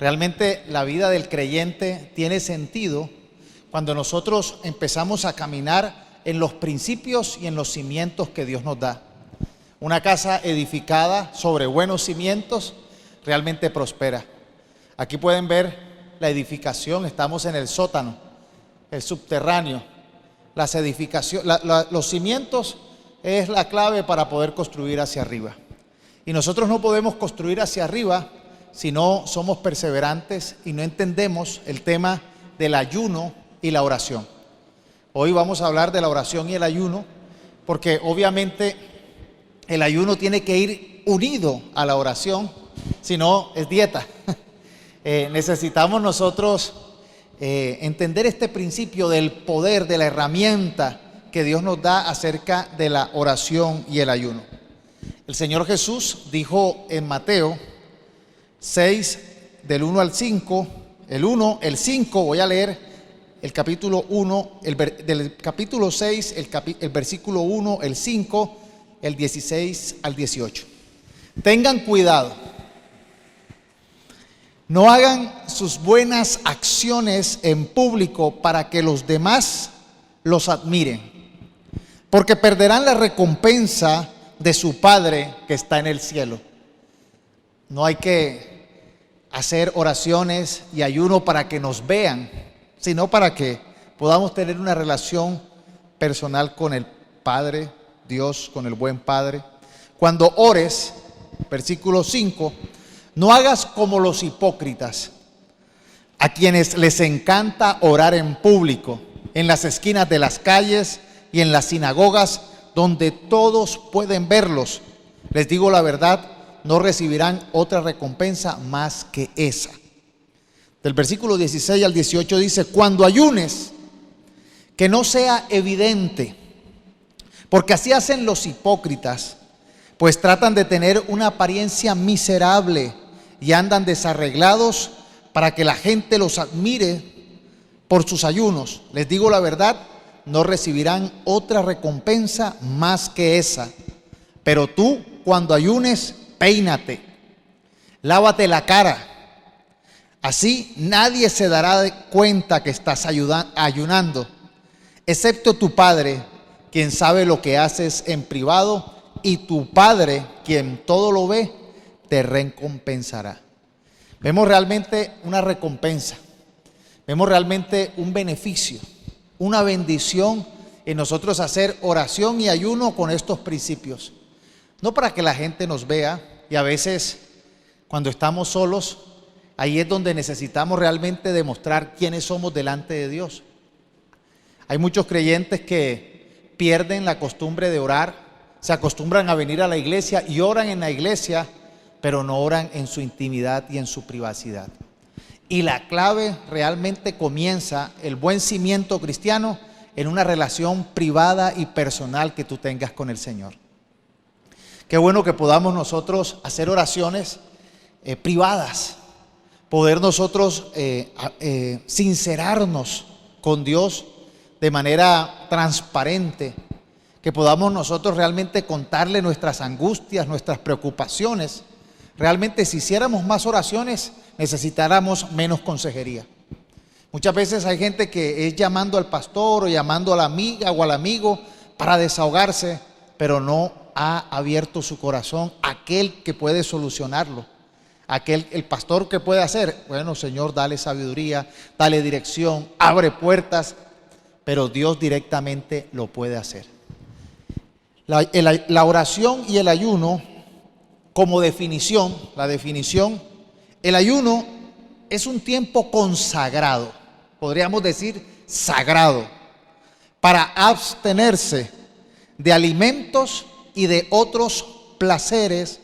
Realmente la vida del creyente tiene sentido cuando nosotros empezamos a caminar en los principios y en los cimientos que Dios nos da. Una casa edificada sobre buenos cimientos realmente prospera. Aquí pueden ver la edificación, estamos en el sótano, el subterráneo. Los cimientos es la clave para poder construir hacia arriba. Y nosotros no podemos construir hacia arriba si no somos perseverantes y no entendemos el tema del ayuno y la oración. Hoy vamos a hablar de la oración y el ayuno, porque obviamente el ayuno tiene que ir unido a la oración, si no es dieta. Necesitamos nosotros entender este principio del poder, de la herramienta que Dios nos da acerca de la oración y el ayuno. El Señor Jesús dijo en Mateo 6, del 1 al 5, el 5, voy a leer el capítulo 1, del capítulo 6, el versículo 1, el 5, el 16 al 18. Tengan cuidado. No hagan sus buenas acciones en público para que los demás los admiren, porque perderán la recompensa de su Padre que está en el cielo. No hay que hacer oraciones y ayuno para que nos vean, sino para que podamos tener una relación personal con el Padre, Dios, con el buen Padre. Cuando ores, versículo 5, no hagas como los hipócritas, a quienes les encanta orar en público, en las esquinas de las calles y en las sinagogas, donde todos pueden verlos. Les digo la verdad, no recibirán otra recompensa más que esa. Del versículo 16 al 18 dice: cuando ayunes, que no sea evidente, porque así hacen los hipócritas, pues tratan de tener una apariencia miserable y andan desarreglados para que la gente los admire por sus ayunos. Les digo la verdad, no recibirán otra recompensa más que esa. Pero tú, cuando ayunes, peínate, lávate la cara. Así nadie se dará cuenta que estás ayunando, excepto tu Padre, quien sabe lo que haces en privado, y tu Padre, quien todo lo ve, te recompensará. Vemos realmente una recompensa, vemos realmente un beneficio, una bendición en nosotros hacer oración y ayuno con estos principios. No para que la gente nos vea, y a veces cuando estamos solos, ahí es donde necesitamos realmente demostrar quiénes somos delante de Dios. Hay muchos creyentes que pierden la costumbre de orar, se acostumbran a venir a la iglesia y oran en la iglesia, pero no oran en su intimidad y en su privacidad. Y la clave realmente comienza, el buen cimiento cristiano, en una relación privada y personal que tú tengas con el Señor. Qué bueno que podamos nosotros hacer oraciones privadas, poder nosotros sincerarnos con Dios de manera transparente, que podamos nosotros realmente contarle nuestras angustias, nuestras preocupaciones. Realmente, si hiciéramos más oraciones, necesitáramos menos consejería. Muchas veces hay gente que es llamando al pastor o llamando a la amiga o al amigo para desahogarse, pero no ha abierto su corazón a aquel que puede solucionarlo. El pastor que puede hacer, bueno, Señor, dale sabiduría, dale dirección, abre puertas, pero Dios directamente lo puede hacer. La oración y el ayuno, como definición, el ayuno es un tiempo consagrado, podríamos decir sagrado, para abstenerse de alimentos y de otros placeres,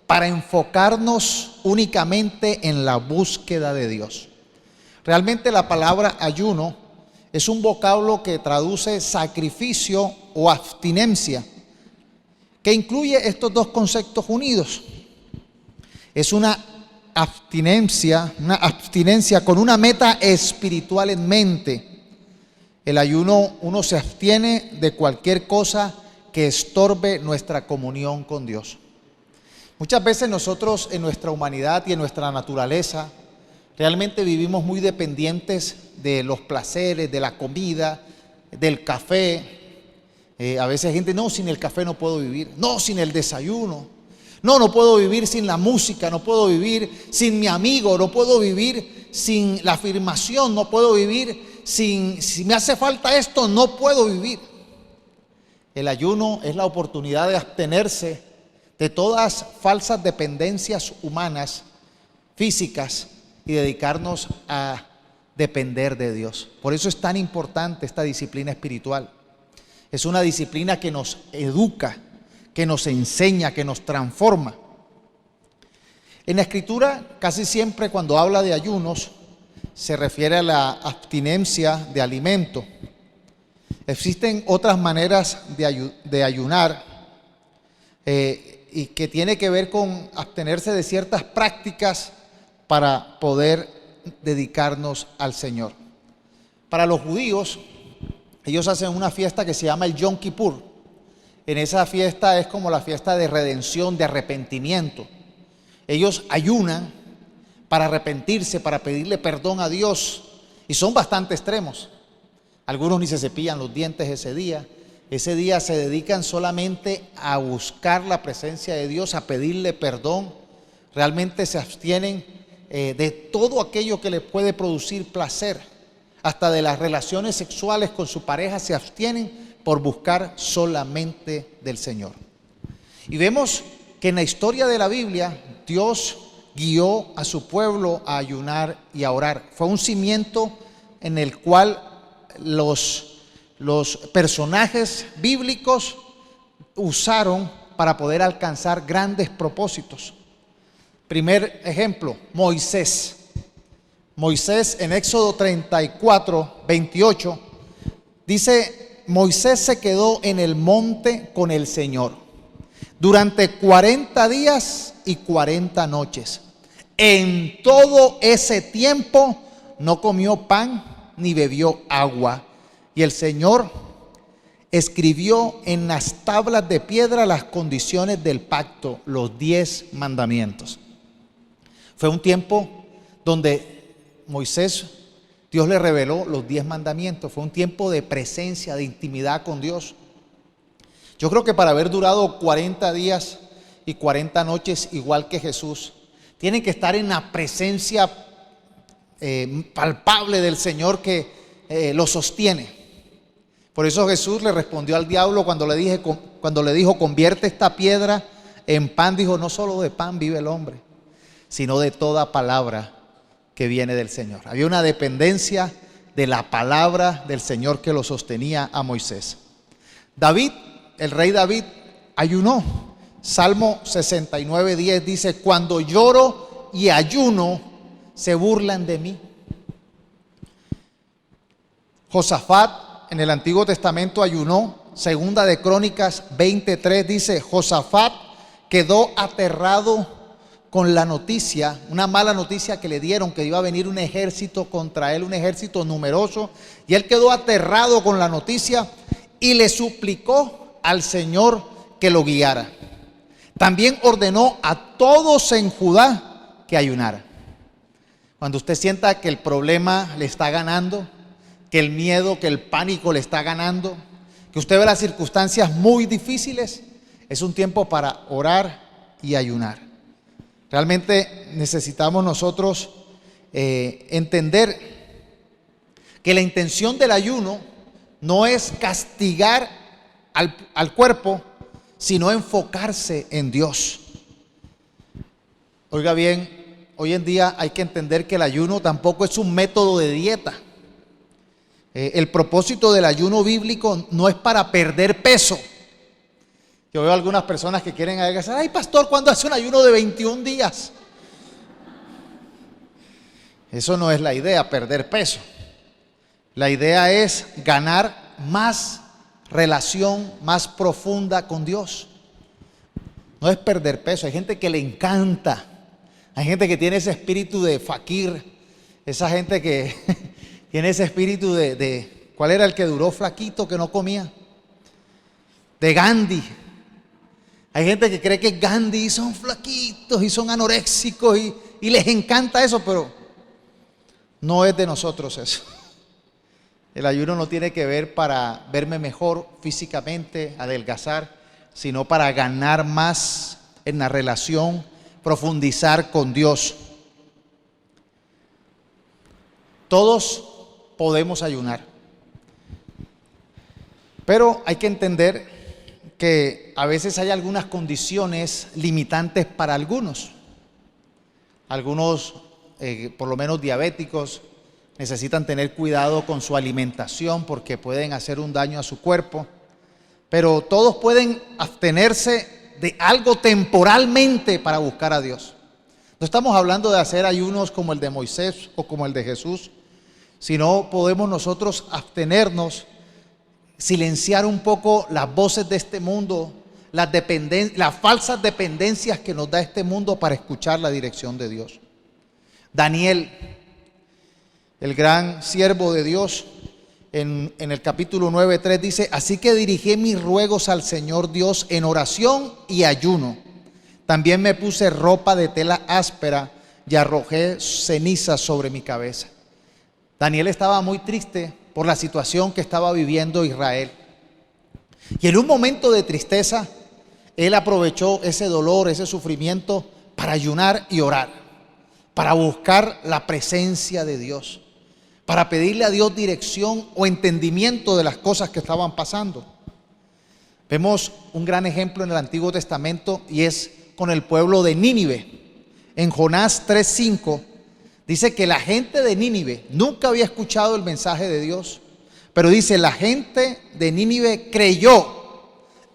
para enfocarnos únicamente en la búsqueda de Dios. Realmente la palabra ayuno es un vocablo que traduce sacrificio o abstinencia, que incluye estos dos conceptos unidos. Es una abstinencia con una meta espiritual en mente. El ayuno, uno se abstiene de cualquier cosa que estorbe nuestra comunión con Dios. Muchas veces nosotros en nuestra humanidad y en nuestra naturaleza Realmente vivimos muy dependientes de los placeres, de la comida, del café. A veces hay gente, no, sin el café no puedo vivir, no, sin el desayuno, no puedo vivir sin la música, no puedo vivir sin mi amigo, no puedo vivir sin la afirmación, no puedo vivir si me hace falta esto, no puedo vivir. El ayuno es la oportunidad de abstenerse de todas falsas dependencias humanas, físicas, y dedicarnos a depender de Dios. Por eso es tan importante esta disciplina espiritual. Es una disciplina que nos educa, que nos enseña, que nos transforma. En la Escritura, casi siempre cuando habla de ayunos, se refiere a la abstinencia de alimento. Existen otras maneras de ayunar y que tiene que ver con abstenerse de ciertas prácticas para poder dedicarnos al Señor. Para los judíos, ellos hacen una fiesta que se llama el Yom Kippur. En esa fiesta es como la fiesta de redención, de arrepentimiento. Ellos ayunan para arrepentirse, para pedirle perdón a Dios, y son bastante extremos. Algunos ni se cepillan los dientes ese día. Ese día se dedican solamente a buscar la presencia de Dios, a pedirle perdón. Realmente se abstienen de todo aquello que les puede producir placer, hasta de las relaciones sexuales con su pareja, se abstienen por buscar solamente del Señor. Y vemos que en la historia de la Biblia, Dios guió a su pueblo a ayunar y a orar. Fue un cimiento en el cual los personajes bíblicos usaron para poder alcanzar grandes propósitos. Primer ejemplo, Moisés. Moisés en Éxodo 34, 28, dice, Moisés se quedó en el monte con el Señor durante 40 días y 40 noches. En todo ese tiempo no comió pan ni bebió agua. Y el Señor escribió en las tablas de piedra las condiciones del pacto, los 10 mandamientos. Fue un tiempo donde Moisés, Dios le reveló los 10 mandamientos. Fue un tiempo de presencia, de intimidad con Dios. Yo creo que para haber durado 40 días y 40 noches, igual que Jesús, tienen que estar en la presencia palpable del Señor que lo sostiene. Por eso Jesús le respondió al diablo cuando le dijo, convierte esta piedra en pan. Dijo, no solo de pan vive el hombre, sino de toda palabra que viene del Señor. Había una dependencia de la palabra del Señor que lo sostenía a Moisés. David, el rey David, ayunó. Salmo 69:10 dice, cuando lloro y ayuno, se burlan de mí. Josafat en el Antiguo Testamento ayunó. Segunda de Crónicas 20:3 dice, Josafat quedó aterrado con la noticia, una mala noticia que le dieron, que iba a venir un ejército contra él, un ejército numeroso, y él quedó aterrado con la noticia y le suplicó al Señor que lo guiara. También ordenó a todos en Judá que ayunara. Cuando usted sienta que el problema le está ganando, que el miedo, que el pánico le está ganando, que usted ve las circunstancias muy difíciles, es un tiempo para orar y ayunar. Realmente necesitamos nosotros entender que la intención del ayuno no es castigar al cuerpo, sino enfocarse en Dios. Oiga bien, hoy en día hay que entender que el ayuno tampoco es un método de dieta. El propósito del ayuno bíblico no es para perder peso. Yo veo algunas personas que quieren adelgazar. Ay, pastor, ¿cuándo hace un ayuno de 21 días? Eso no es la idea, perder peso. La idea es ganar más relación, más profunda con Dios. No es perder peso. Hay gente que le encanta. Hay gente que tiene ese espíritu de fakir. Esa gente que tiene ese espíritu de ¿cuál era el que duró flaquito, que no comía? De Gandhi. Hay gente que cree que Gandhi son flaquitos y son anoréxicos y les encanta eso, pero No es de nosotros eso. El ayuno no tiene que ver para verme mejor físicamente, adelgazar, sino para ganar más en la relación, profundizar con Dios. Todos podemos ayunar, pero hay que entender que a veces hay algunas condiciones limitantes para algunos. Algunos, por lo menos diabéticos, necesitan tener cuidado con su alimentación porque pueden hacer un daño a su cuerpo. Pero todos pueden abstenerse de algo temporalmente para buscar a Dios. No estamos hablando de hacer ayunos como el de Moisés o como el de Jesús, sino podemos nosotros abstenernos, silenciar un poco las voces de este mundo, las falsas dependencias que nos da este mundo para escuchar la dirección de Dios. Daniel, el gran siervo de Dios, en el capítulo 9:3 dice: así que dirigí mis ruegos al Señor Dios en oración y ayuno. También me puse ropa de tela áspera y arrojé cenizas sobre mi cabeza. Daniel estaba muy triste por la situación que estaba viviendo Israel. Y en un momento de tristeza, él aprovechó ese dolor, ese sufrimiento para ayunar y orar, para buscar la presencia de Dios, para pedirle a Dios dirección o entendimiento de las cosas que estaban pasando. Vemos un gran ejemplo en el Antiguo Testamento y es con el pueblo de Nínive. En Jonás 3:5 dice que la gente de Nínive nunca había escuchado el mensaje de Dios, pero dice: la gente de Nínive creyó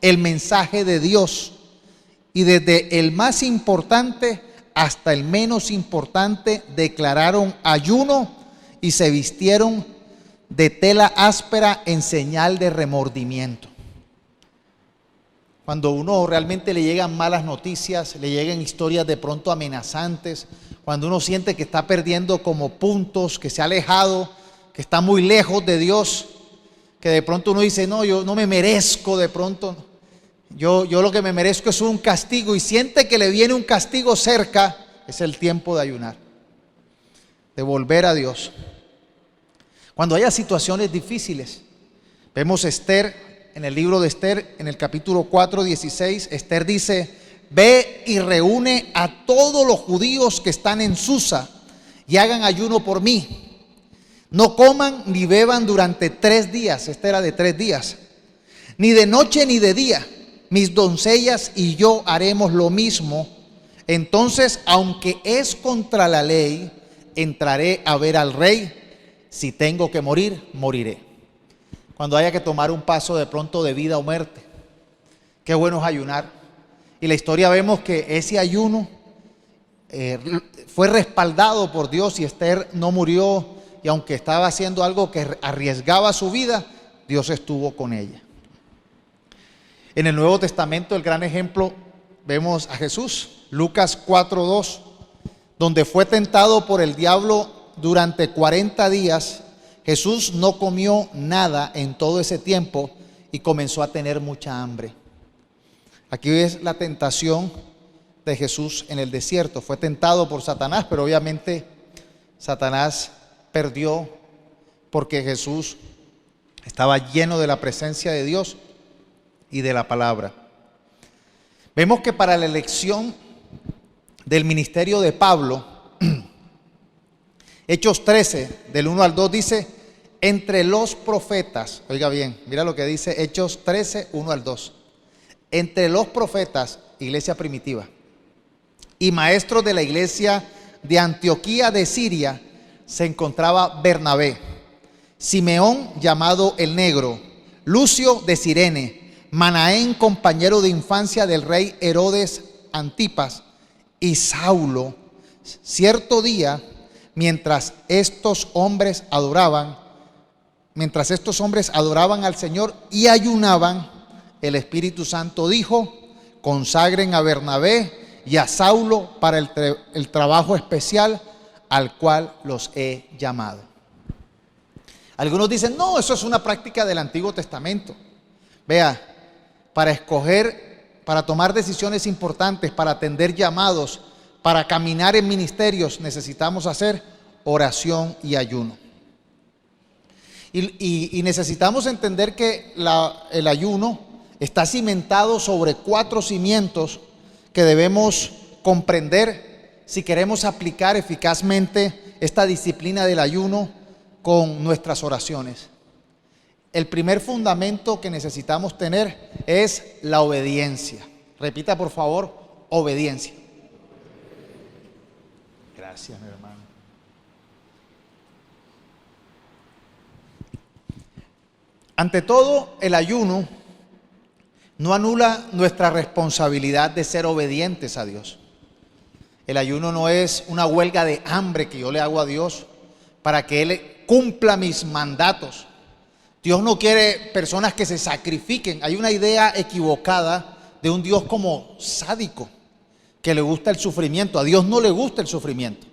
el mensaje de Dios, y desde el más importante hasta el menos importante declararon ayuno y se vistieron de tela áspera en señal de remordimiento. Cuando uno realmente le llegan malas noticias, le llegan historias de pronto amenazantes, cuando uno siente que está perdiendo como puntos, que se ha alejado, que está muy lejos de Dios, que de pronto uno dice: no, yo no me merezco, de pronto yo lo que me merezco es un castigo, y siente que le viene un castigo cerca, es el tiempo de ayunar, de volver a Dios. Cuando haya situaciones difíciles, vemos Esther, en el libro de Esther, en el capítulo 4:16, Esther dice: ve y reúne a todos los judíos que están en Susa y hagan ayuno por mí. No coman ni beban durante 3 días. Esta era de 3 días. Ni de noche ni de día. Mis doncellas y yo haremos lo mismo. Entonces, aunque es contra la ley, entraré a ver al rey. Si tengo que morir, moriré. Cuando haya que tomar un paso de pronto de vida o muerte, qué bueno es ayunar. Y la historia vemos que ese ayuno fue respaldado por Dios, y Esther no murió, y aunque estaba haciendo algo que arriesgaba su vida, Dios estuvo con ella. En el Nuevo Testamento, el gran ejemplo, vemos a Jesús, Lucas 4:2, donde fue tentado por el diablo durante 40 días. Jesús no comió nada en todo ese tiempo y comenzó a tener mucha hambre. Aquí es la tentación de Jesús en el desierto. Fue tentado por Satanás, pero obviamente Satanás perdió porque Jesús estaba lleno de la presencia de Dios y de la palabra. Vemos que para la elección del ministerio de Pablo, Hechos 13, del 1 al 2 dice: entre los profetas, oiga bien, mira lo que dice Hechos 13, 1 al 2. Entre los profetas, iglesia primitiva, y maestros de la iglesia de Antioquía de Siria, se encontraba Bernabé, Simeón llamado el Negro, Lucio de Cirene, Manaén, compañero de infancia del rey Herodes Antipas, y Saulo. Cierto día, mientras estos hombres adoraban al Señor y ayunaban, el Espíritu Santo dijo: consagren a Bernabé y a Saulo para el trabajo especial al cual los he llamado. Algunos dicen: no, eso es una práctica del Antiguo Testamento. Vea, para escoger, para tomar decisiones importantes, para atender llamados, para caminar en ministerios, necesitamos hacer oración y ayuno. Y necesitamos entender que el ayuno está cimentado sobre 4 cimientos que debemos comprender si queremos aplicar eficazmente esta disciplina del ayuno con nuestras oraciones. El primer fundamento que necesitamos tener es la obediencia. Repita, por favor, obediencia. Gracias, mi hermano. Ante todo, el ayuno no anula nuestra responsabilidad de ser obedientes a Dios. El ayuno no es una huelga de hambre que yo le hago a Dios para que Él cumpla mis mandatos. Dios no quiere personas que se sacrifiquen. Hay una idea equivocada de un Dios como sádico, que le gusta el sufrimiento. A Dios no le gusta el sufrimiento.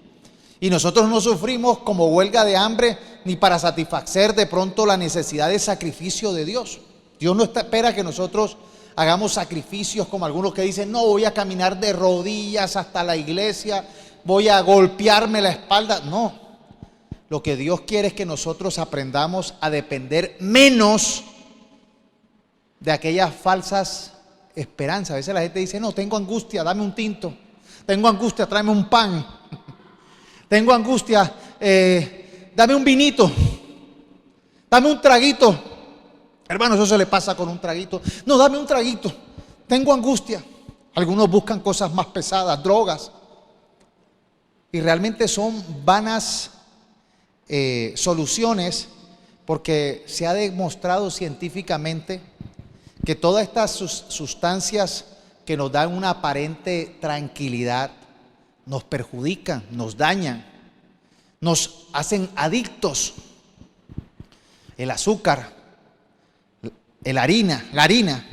Y nosotros no sufrimos como huelga de hambre ni para satisfacer de pronto la necesidad de sacrificio de Dios. Dios no espera que nosotros hagamos sacrificios como algunos que dicen, no, voy a caminar de rodillas hasta la iglesia, voy a golpearme la espalda. No, lo que Dios quiere es que nosotros aprendamos a depender menos de aquellas falsas esperanzas. A veces la gente dice, no, tengo angustia, dame un tinto. Tengo angustia, tráeme un pan. Tengo angustia, dame un vinito. Dame un traguito. Hermano, eso se le pasa con un traguito. No, dame un traguito. Tengo angustia. Algunos buscan cosas más pesadas, drogas. Y realmente son vanas soluciones, porque se ha demostrado científicamente que todas estas sustancias que nos dan una aparente tranquilidad nos perjudican, nos dañan, nos hacen adictos. El azúcar, la harina,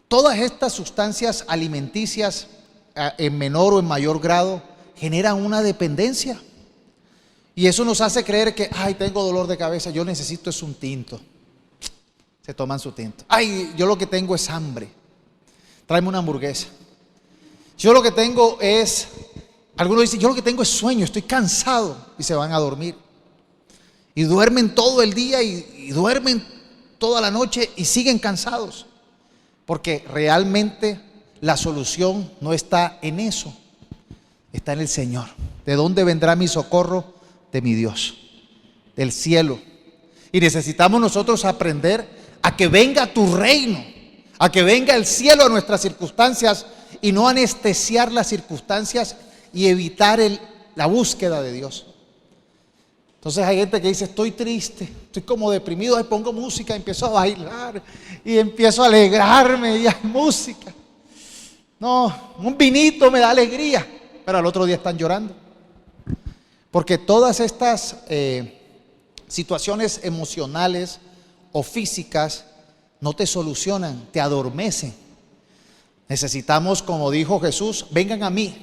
todas estas sustancias alimenticias en menor o en mayor grado generan una dependencia. Y eso nos hace creer que, ay, tengo dolor de cabeza, yo necesito es un tinto. Se toman su tinto. Ay, yo lo que tengo es hambre. Tráeme una hamburguesa. Yo lo que tengo es, algunos dicen, yo lo que tengo es sueño, estoy cansado, y se van a dormir. Y duermen todo el día y duermen toda la noche y siguen cansados. Porque realmente la solución no está en eso, está en el Señor. ¿De dónde vendrá mi socorro? De mi Dios, del cielo. Y necesitamos nosotros aprender a que venga tu reino, a que venga el cielo a nuestras circunstancias y no anestesiar las circunstancias y evitar la búsqueda de Dios. Entonces hay gente que dice, estoy triste, estoy como deprimido, ahí pongo música, empiezo a bailar y empiezo a alegrarme y hay música. No, un vinito me da alegría, pero al otro día están llorando. Porque todas estas situaciones emocionales o físicas no te solucionan, te adormecen. Necesitamos, como dijo Jesús, vengan a mí,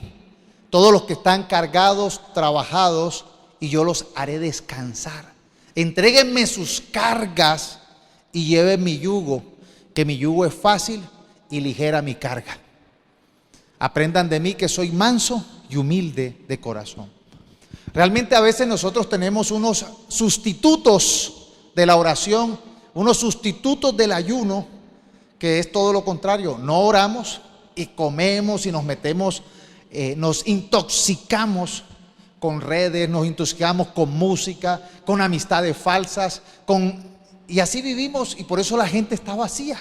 todos los que están cargados, trabajados, y yo los haré descansar. Entréguenme sus cargas y lleven mi yugo, que mi yugo es fácil y ligera mi carga. Aprendan de mí que soy manso y humilde de corazón. Realmente a veces nosotros tenemos unos sustitutos de la oración, unos sustitutos del ayuno, que es todo lo contrario. No oramos y comemos y nos metemos, nos intoxicamos con redes, nos intoxicamos con música, con amistades falsas, y así vivimos, y por eso la gente está vacía.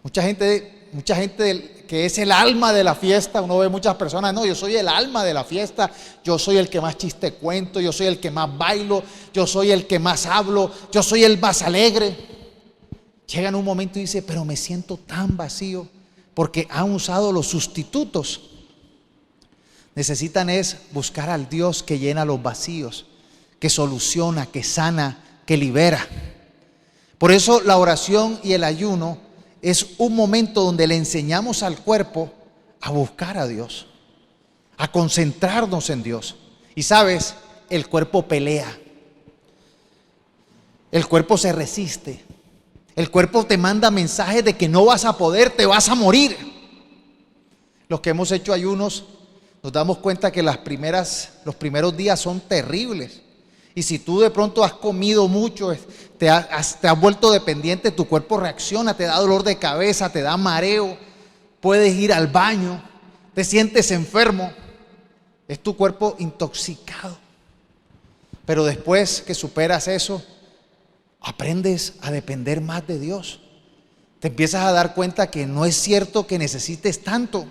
Mucha gente que es el alma de la fiesta, uno ve muchas personas, no, yo soy el alma de la fiesta, yo soy el que más chiste cuento, yo soy el que más bailo, yo soy el que más hablo, yo soy el más alegre. Llega en un momento y dice, pero me siento tan vacío, porque han usado los sustitutos. Necesitan es buscar al Dios que llena los vacíos, que soluciona, que sana, que libera. Por eso la oración y el ayuno es un momento donde le enseñamos al cuerpo a buscar a Dios, a concentrarnos en Dios. Y sabes, el cuerpo pelea, el cuerpo se resiste, el cuerpo te manda mensajes de que no vas a poder, te vas a morir. Los que hemos hecho ayunos nos damos cuenta que los primeros días son terribles. Y si tú de pronto has comido mucho, te has vuelto dependiente, tu cuerpo reacciona, te da dolor de cabeza, te da mareo, puedes ir al baño, te sientes enfermo, es tu cuerpo intoxicado. Pero después que superas eso, aprendes a depender más de Dios. Te empiezas a dar cuenta que no es cierto que necesites tanto.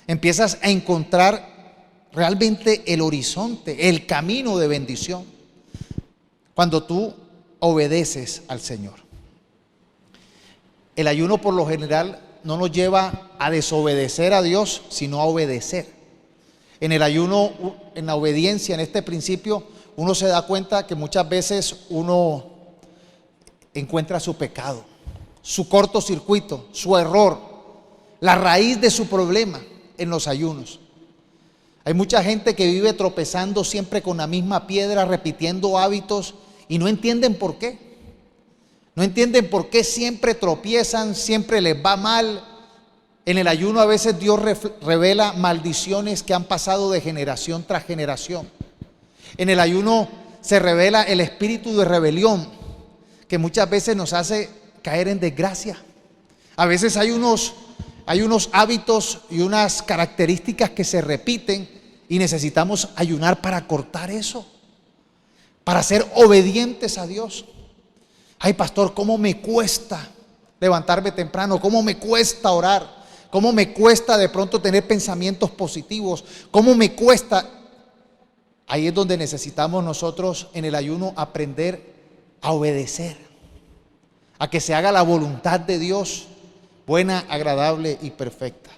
Empiezas a encontrar realmente el horizonte, el camino de bendición, cuando tú obedeces al Señor. El ayuno por lo general no nos lleva a desobedecer a Dios, sino a obedecer. En el ayuno, en la obediencia, en este principio, uno se da cuenta que muchas veces uno encuentra su pecado, su cortocircuito, su error, la raíz de su problema en los ayunos. Hay mucha gente que vive tropezando siempre con la misma piedra, repitiendo hábitos y no entienden por qué. No entienden por qué siempre tropiezan, siempre les va mal. En el ayuno a veces Dios revela maldiciones que han pasado de generación tras generación. En el ayuno se revela el espíritu de rebelión que muchas veces nos hace caer en desgracia. A veces hay unos hábitos y unas características que se repiten y necesitamos ayunar para cortar eso, para ser obedientes a Dios. Ay, pastor, ¿cómo me cuesta levantarme temprano? ¿Cómo me cuesta orar? ¿Cómo me cuesta de pronto tener pensamientos positivos? ¿Cómo me cuesta? Ahí es donde necesitamos nosotros en el ayuno aprender a obedecer, a que se haga la voluntad de Dios, buena, agradable y perfecta.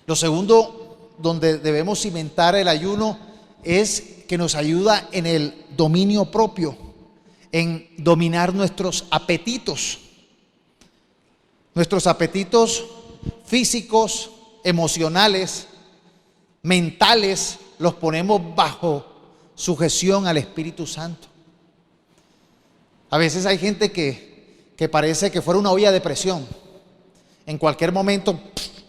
Lo segundo donde debemos cimentar el ayuno es que nos ayuda en el dominio propio, en dominar nuestros apetitos físicos, emocionales, mentales, los ponemos bajo sujeción al Espíritu Santo. A veces hay gente que parece que fuera una olla de presión. En cualquier momento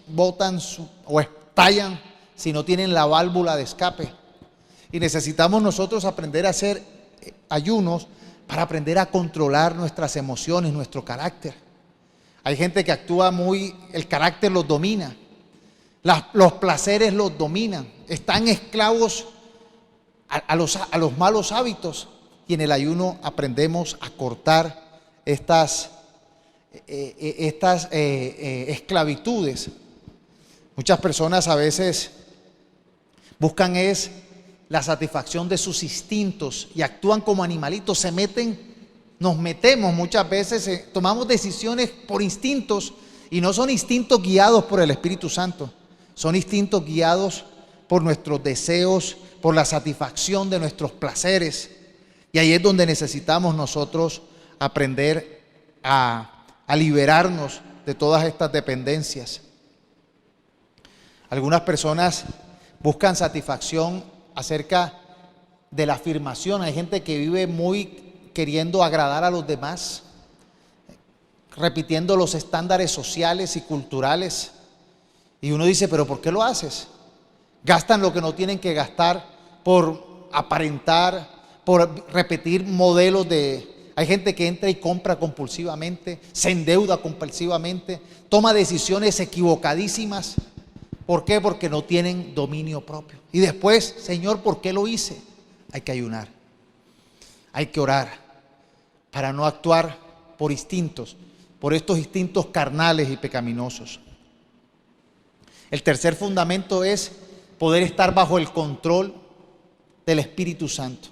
botan o estallan si no tienen la válvula de escape. Y necesitamos nosotros aprender a hacer ayunos para aprender a controlar nuestras emociones, nuestro carácter. Hay gente que actúa el carácter los domina, los placeres los dominan, están esclavos a los malos hábitos. Y en el ayuno aprendemos a cortar estas esclavitudes. Muchas personas a veces buscan la satisfacción de sus instintos y actúan como animalitos, nos metemos muchas veces, tomamos decisiones por instintos y no son instintos guiados por el Espíritu Santo, son instintos guiados por nuestros deseos, por la satisfacción de nuestros placeres. Y ahí es donde necesitamos nosotros aprender a liberarnos de todas estas dependencias. Algunas personas buscan satisfacción acerca de la afirmación. Hay gente que vive muy queriendo agradar a los demás, repitiendo los estándares sociales y culturales. Y uno dice, ¿pero por qué lo haces? Gastan lo que no tienen que gastar por aparentar, por repetir modelos Hay gente que entra y compra compulsivamente, se endeuda compulsivamente, toma decisiones equivocadísimas. ¿Por qué? Porque no tienen dominio propio. Y después, Señor, ¿por qué lo hice? Hay que ayunar, hay que orar para no actuar por instintos, por estos instintos carnales y pecaminosos. El tercer fundamento es poder estar bajo el control del Espíritu Santo.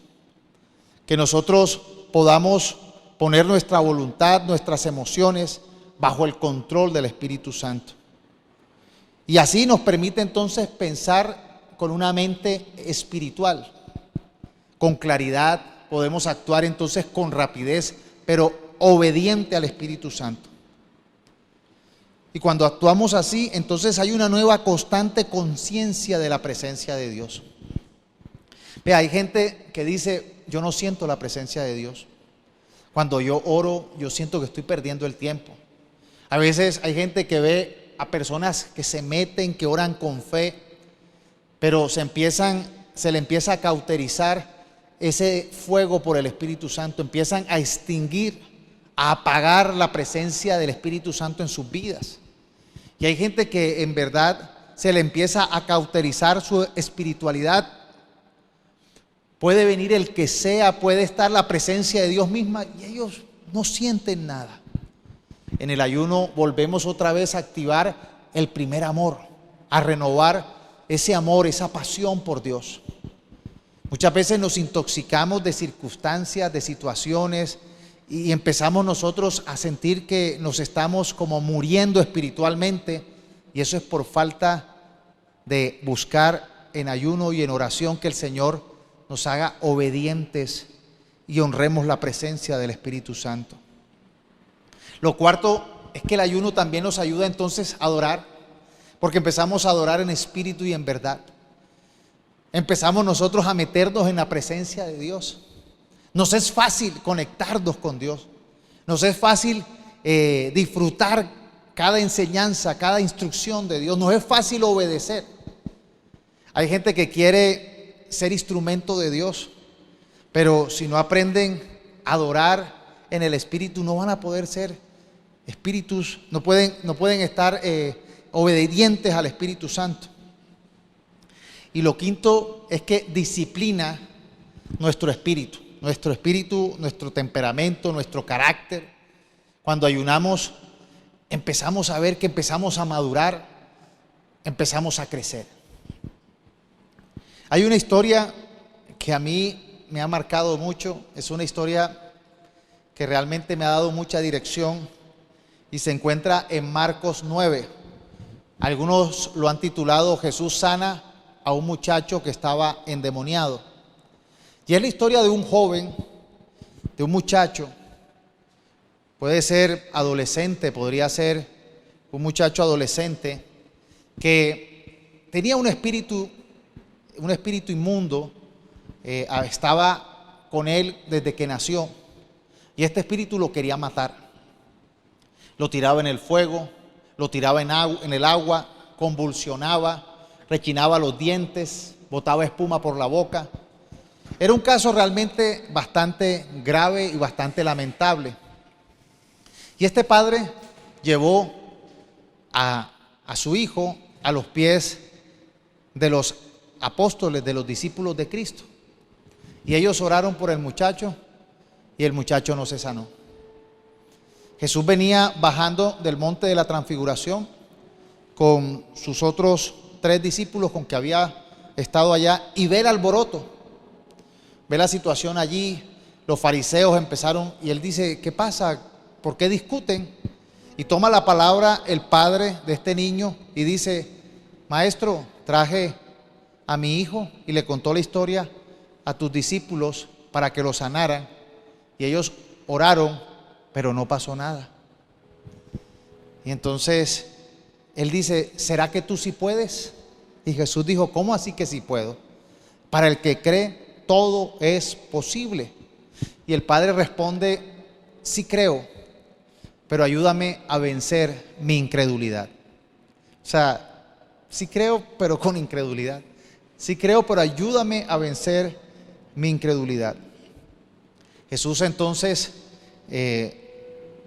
Que nosotros podamos poner nuestra voluntad, nuestras emociones bajo el control del Espíritu Santo. Y así nos permite entonces pensar con una mente espiritual, con claridad. Podemos actuar entonces con rapidez, pero obediente al Espíritu Santo. Y cuando actuamos así, entonces hay una nueva constante conciencia de la presencia de Dios. Vea, hay gente que dice, yo no siento la presencia de Dios. Cuando yo oro, yo siento que estoy perdiendo el tiempo. A veces hay gente que ve a personas que se meten, que oran con fe, pero se le empieza a cauterizar ese fuego por el Espíritu Santo, empiezan a extinguir, a apagar la presencia del Espíritu Santo en sus vidas. Y hay gente que en verdad se le empieza a cauterizar su espiritualidad. Puede venir el que sea, puede estar la presencia de Dios misma y ellos no sienten nada. En el ayuno volvemos otra vez a activar el primer amor, a renovar ese amor, esa pasión por Dios. Muchas veces nos intoxicamos de circunstancias, de situaciones, y empezamos nosotros a sentir que nos estamos como muriendo espiritualmente, y eso es por falta de buscar en ayuno y en oración que el Señor nos haga obedientes y honremos la presencia del Espíritu Santo. Lo cuarto es que el ayuno también nos ayuda entonces a adorar, porque empezamos a adorar en espíritu y en verdad. Empezamos nosotros a meternos en la presencia de Dios. Nos es fácil conectarnos con Dios. Nos es fácil disfrutar cada enseñanza, cada instrucción de Dios. Nos es fácil obedecer. Hay gente que quiere ser instrumento de Dios, pero si no aprenden a adorar en el espíritu, no van a poder ser espíritus, no pueden estar obedientes al Espíritu Santo. Y lo quinto es que disciplina nuestro espíritu, nuestro temperamento, nuestro carácter. Cuando ayunamos, empezamos a ver que empezamos a madurar, empezamos a crecer. Hay una historia que a mí me ha marcado mucho, es una historia que realmente me ha dado mucha dirección y se encuentra en Marcos 9. Algunos lo han titulado Jesús sana a un muchacho que estaba endemoniado. Y es la historia de un joven, de un muchacho, puede ser adolescente, podría ser un muchacho adolescente que tenía un espíritu inmundo, estaba con él desde que nació, y este espíritu lo quería matar. Lo tiraba en el fuego, lo tiraba en el agua, convulsionaba, rechinaba los dientes, botaba espuma por la boca. Era un caso realmente bastante grave y bastante lamentable. Y este padre llevó a su hijo a los pies de los apóstoles, de los discípulos de Cristo. Y ellos oraron por el muchacho y el muchacho no se sanó. Jesús venía bajando del monte de la Transfiguración con sus otros 3 discípulos con que había estado allá y ve el alboroto, ve la situación allí. Los fariseos empezaron y él dice: ¿qué pasa? ¿Por qué discuten? Y toma la palabra el padre de este niño y dice: maestro, traje a mi hijo y le contó la historia a tus discípulos para que lo sanaran, y ellos oraron, pero no pasó nada. Y entonces él dice: ¿será que tú sí puedes? Y Jesús dijo: ¿cómo así que sí puedo? Para el que cree, todo es posible. Y el padre responde: sí creo, pero ayúdame a vencer mi incredulidad. O sea, sí creo, pero con incredulidad. Sí creo, pero ayúdame a vencer mi incredulidad. Jesús entonces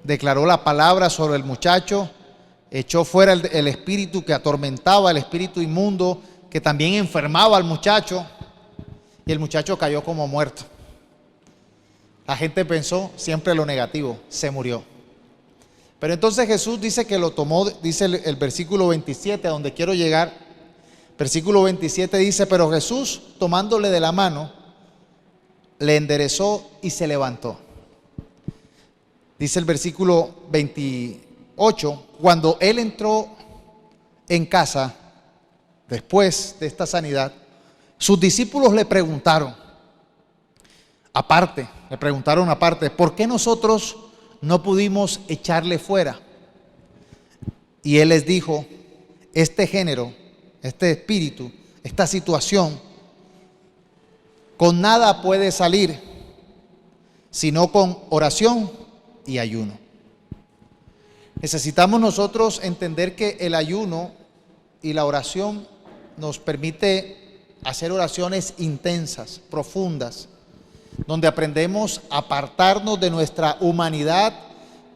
declaró la palabra sobre el muchacho, echó fuera el espíritu que atormentaba, el espíritu inmundo que también enfermaba al muchacho, y el muchacho cayó como muerto. La gente pensó siempre lo negativo: se murió. Pero entonces Jesús dice que lo tomó, dice el versículo 27, a donde quiero llegar. Versículo 27 dice: pero Jesús, tomándole de la mano, le enderezó y se levantó. Dice el versículo 28, cuando él entró en casa, después de esta sanidad, sus discípulos le preguntaron aparte, ¿por qué nosotros no pudimos echarle fuera? Y él les dijo: este género, este espíritu, esta situación, con nada puede salir, sino con oración y ayuno. Necesitamos nosotros entender que el ayuno y la oración nos permite hacer oraciones intensas, profundas, donde aprendemos a apartarnos de nuestra humanidad,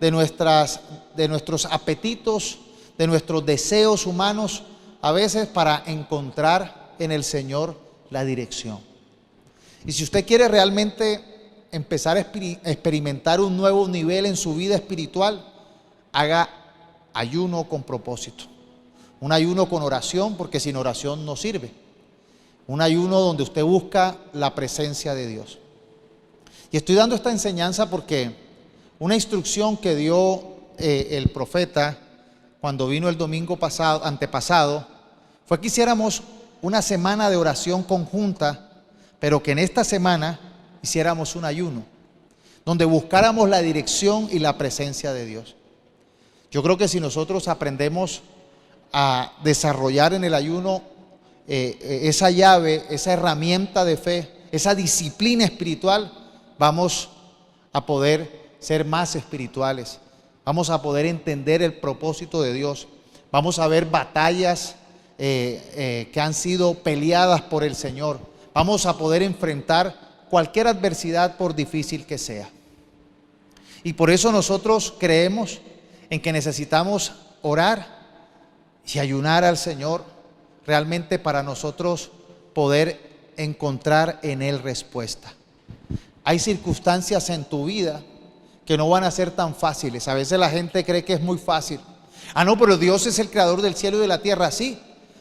de nuestros apetitos, de nuestros deseos humanos, a veces para encontrar en el Señor la dirección. Y si usted quiere realmente empezar a experimentar un nuevo nivel en su vida espiritual, haga ayuno con propósito. Un ayuno con oración, porque sin oración no sirve. Un ayuno donde usted busca la presencia de Dios. Y estoy dando esta enseñanza porque una instrucción que dio el profeta cuando vino el domingo antepasado, fue que hiciéramos una semana de oración conjunta, pero que en esta semana hiciéramos un ayuno, donde buscáramos la dirección y la presencia de Dios. Yo creo que si nosotros aprendemos a desarrollar en el ayuno esa llave, esa herramienta de fe, esa disciplina espiritual, vamos a poder ser más espirituales, vamos a poder entender el propósito de Dios, vamos a ver batallas que han sido peleadas por el Señor, vamos a poder enfrentar cualquier adversidad por difícil que sea. Y por eso nosotros creemos en que necesitamos orar y ayunar al Señor realmente para nosotros poder encontrar en Él respuesta. Hay circunstancias en tu vida que no van a ser tan fáciles. A veces la gente cree que es muy fácil. No, pero Dios es el creador del cielo y de la tierra, sí.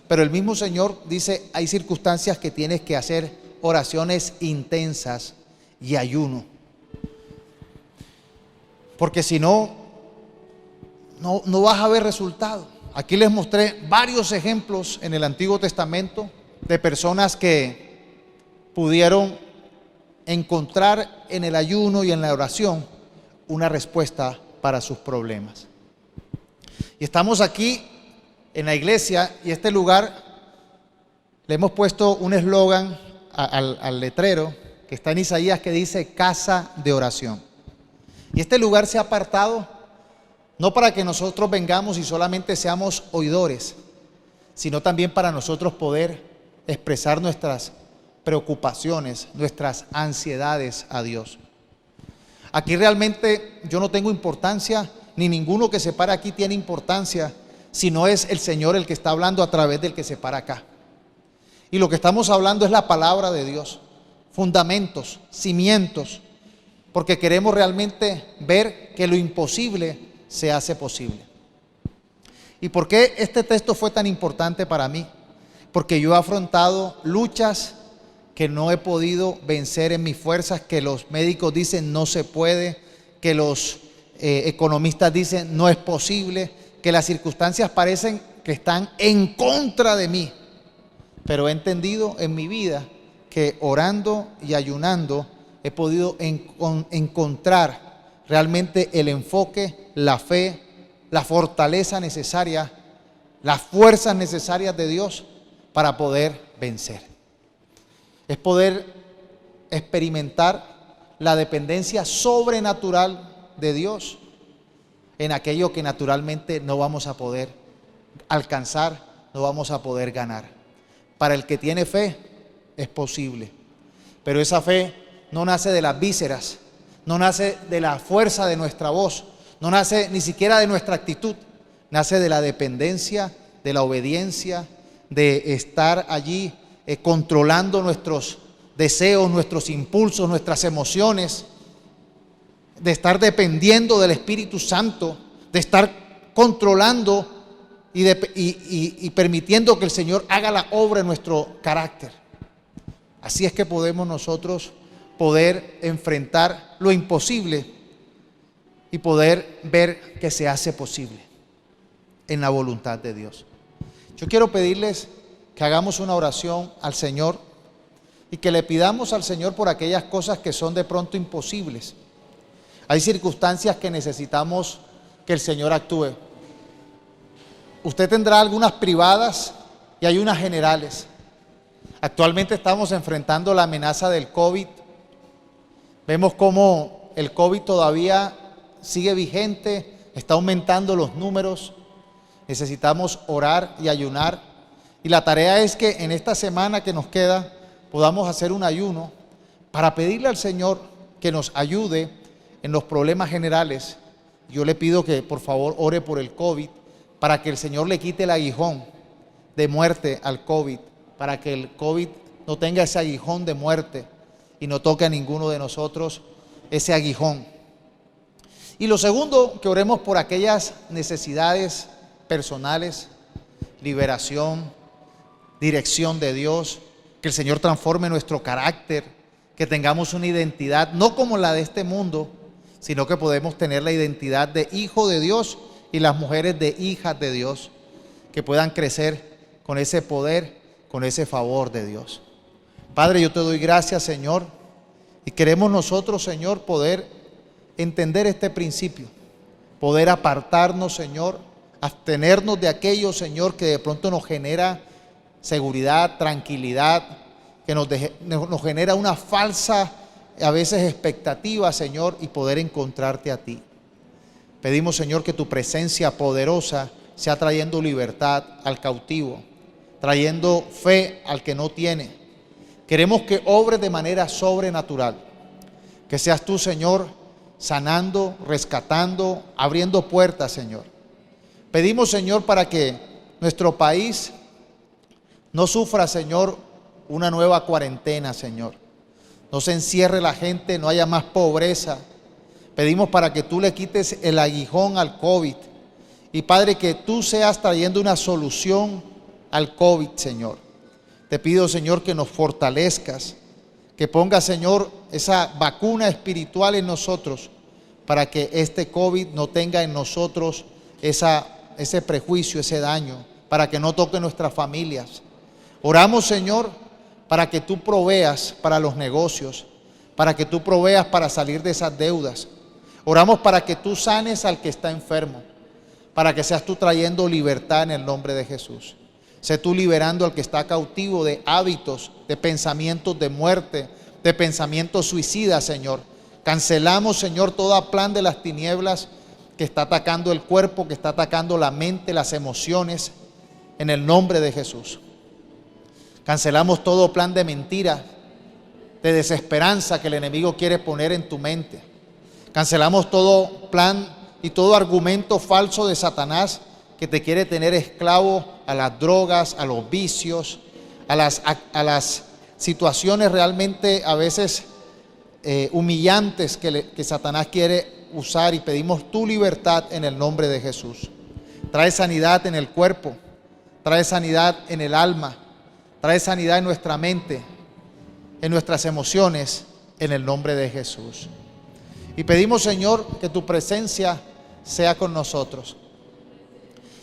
Pero el mismo Señor dice, hay circunstancias que tienes que hacer oraciones intensas y ayuno. Porque si no, no vas a ver resultado. Aquí les mostré varios ejemplos en el Antiguo Testamento de personas que pudieron encontrar en el ayuno y en la oración una respuesta para sus problemas. Y estamos aquí en la iglesia y este lugar le hemos puesto un eslogan al letrero que está en Isaías que dice casa de oración. Y este lugar se ha apartado no para que nosotros vengamos y solamente seamos oidores, sino también para nosotros poder expresar nuestras preocupaciones, nuestras ansiedades a Dios. Aquí realmente yo no tengo importancia, ni ninguno que se para aquí tiene importancia, sino es el Señor el que está hablando a través del que se para acá. Y lo que estamos hablando es la palabra de Dios, fundamentos, cimientos, porque queremos realmente ver que lo imposible se hace posible. ¿Y por qué este texto fue tan importante para mí? Porque yo he afrontado luchas que no he podido vencer en mis fuerzas, que los médicos dicen no se puede, que los economistas dicen no es posible, que las circunstancias parecen que están en contra de mí. Pero he entendido en mi vida que orando y ayunando he podido encontrar realmente el enfoque, la fe, la fortaleza necesaria, las fuerzas necesarias de Dios para poder vencer. Es poder experimentar la dependencia sobrenatural de Dios en aquello que naturalmente no vamos a poder alcanzar, no vamos a poder ganar. Para el que tiene fe es posible, pero esa fe no nace de las vísceras, no nace de la fuerza de nuestra voz, no nace ni siquiera de nuestra actitud, nace de la dependencia, de la obediencia, de estar allí controlando nuestros deseos, nuestros impulsos, nuestras emociones, de estar dependiendo del Espíritu Santo, de estar controlando y permitiendo que el Señor haga la obra en nuestro carácter. Así es que podemos nosotros poder enfrentar lo imposible y poder ver que se hace posible en la voluntad de Dios. Yo quiero pedirles que hagamos una oración al Señor y que le pidamos al Señor por aquellas cosas que son de pronto imposibles. Hay circunstancias que necesitamos que el Señor actúe. Usted tendrá algunas privadas y hay unas generales. Actualmente estamos enfrentando la amenaza del COVID. Vemos cómo el COVID todavía sigue vigente, está aumentando los números. Necesitamos orar y ayunar. Y Y la tarea es que en esta semana que nos queda podamos hacer un ayuno para pedirle al Señor que nos ayude en los problemas generales. Yo le pido que por favor ore por el COVID, para que el Señor le quite el aguijón de muerte al COVID, para que el COVID no tenga ese aguijón de muerte y no toque a ninguno de nosotros ese aguijón. Y lo segundo, que oremos por aquellas necesidades personales, liberación, dirección de Dios, que el Señor transforme nuestro carácter, que tengamos una identidad no como la de este mundo, sino que podemos tener la identidad de hijo de Dios y las mujeres de hijas de Dios, que puedan crecer con ese poder, con ese favor de Dios. Padre, yo te doy gracias, Señor, y queremos nosotros, Señor, poder entender este principio, poder apartarnos, Señor, abstenernos de aquello, Señor, que de pronto nos genera seguridad, tranquilidad, que nos genera una falsa, a veces, expectativa, Señor, y poder encontrarte a ti. Pedimos, Señor, que tu presencia poderosa sea trayendo libertad al cautivo, trayendo fe al que no tiene. Queremos que obres de manera sobrenatural, que seas tú, Señor, sanando, rescatando, abriendo puertas, Señor. Pedimos, Señor, para que nuestro país no sufra, Señor, una nueva cuarentena, Señor. No se encierre la gente, no haya más pobreza. Pedimos para que tú le quites el aguijón al COVID. Y Padre, que tú seas trayendo una solución al COVID, Señor. Te pido, Señor, que nos fortalezcas, que pongas, Señor, esa vacuna espiritual en nosotros, para que este COVID no tenga en nosotros ese prejuicio, ese daño, para que no toque nuestras familias. Oramos, Señor, para que tú proveas para los negocios, para que tú proveas para salir de esas deudas. Oramos para que tú sanes al que está enfermo, para que seas tú trayendo libertad en el nombre de Jesús. Sé tú liberando al que está cautivo de hábitos, de pensamientos de muerte, de pensamientos suicidas, Señor. Cancelamos, Señor, todo plan de las tinieblas que está atacando el cuerpo, que está atacando la mente, las emociones, en el nombre de Jesús. Cancelamos todo plan de mentira, de desesperanza que el enemigo quiere poner en tu mente. Cancelamos todo plan y todo argumento falso de Satanás que te quiere tener esclavo a las drogas, a los vicios, a las situaciones realmente a veces humillantes que Satanás quiere usar, y pedimos tu libertad en el nombre de Jesús. Trae sanidad en el cuerpo, trae sanidad en el alma, trae sanidad en nuestra mente, en nuestras emociones, en el nombre de Jesús. Y pedimos, Señor, que tu presencia sea con nosotros.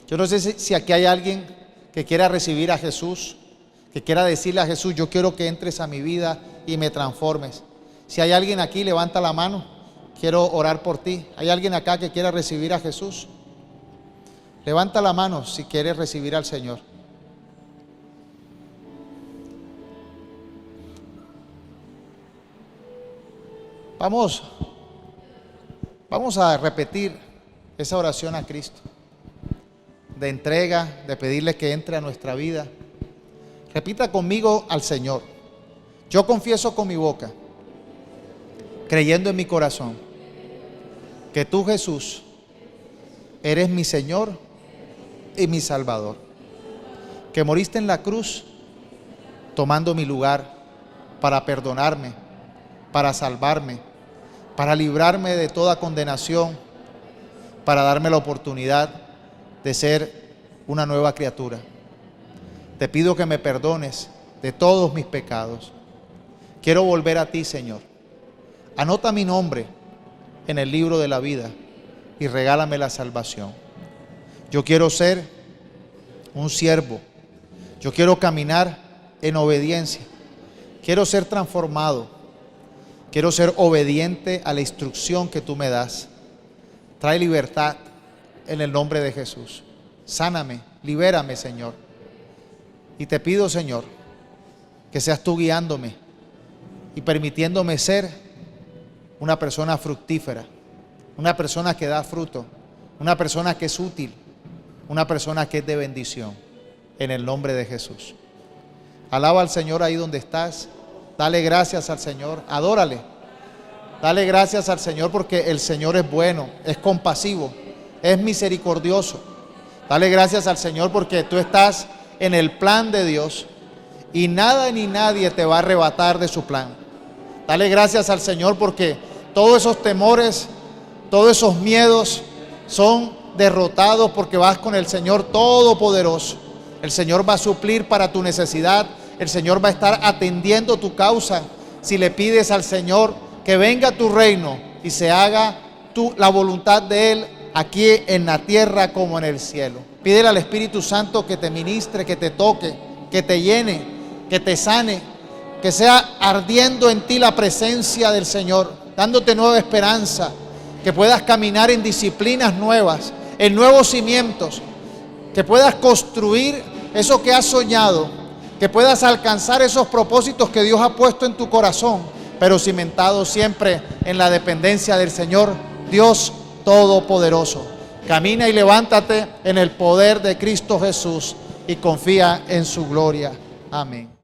Yo no sé si aquí hay alguien que quiera recibir a Jesús, que quiera decirle a Jesús: yo quiero que entres a mi vida y me transformes. Si hay alguien aquí, levanta la mano. Quiero orar por ti. ¿Hay alguien acá que quiera recibir a Jesús? Levanta la mano si quieres recibir al Señor. Vamos a repetir esa oración a Cristo, de entrega, de pedirle que entre a nuestra vida. Repita conmigo al Señor: yo confieso con mi boca, creyendo en mi corazón, que tú, Jesús, eres mi Señor y mi Salvador, que moriste en la cruz tomando mi lugar para perdonarme, para salvarme, para librarme de toda condenación, para darme la oportunidad de ser una nueva criatura. Te pido que me perdones de todos mis pecados. Quiero volver a ti, Señor. Anota mi nombre en el libro de la vida y regálame la salvación. Yo quiero ser un siervo. Yo quiero caminar en obediencia. Quiero ser transformado. Quiero ser obediente a la instrucción que tú me das. Trae libertad en el nombre de Jesús. Sáname, libérame, Señor. Y te pido, Señor, que seas tú guiándome y permitiéndome ser una persona fructífera, una persona que da fruto, una persona que es útil, una persona que es de bendición. en el nombre de Jesús. Alaba al Señor ahí donde estás. Dale gracias al Señor. Adórale. Dale gracias al Señor porque el Señor es bueno, es compasivo, es misericordioso. Dale gracias al Señor porque tú estás en el plan de Dios y nada ni nadie te va a arrebatar de su plan. Dale gracias al Señor porque todos esos temores, todos esos miedos son derrotados porque vas con el Señor Todopoderoso. El Señor va a suplir para tu necesidad. El Señor va a estar atendiendo tu causa si le pides al Señor que venga a tu reino y se haga la voluntad de Él aquí en la tierra como en el cielo. Pídele al Espíritu Santo que te ministre, que te toque, que te llene, que te sane, que sea ardiendo en ti la presencia del Señor, dándote nueva esperanza, que puedas caminar en disciplinas nuevas, en nuevos cimientos, que puedas construir eso que has soñado, que puedas alcanzar esos propósitos que Dios ha puesto en tu corazón, pero cimentado siempre en la dependencia del Señor, Dios Todopoderoso. Camina y levántate en el poder de Cristo Jesús y confía en su gloria. Amén.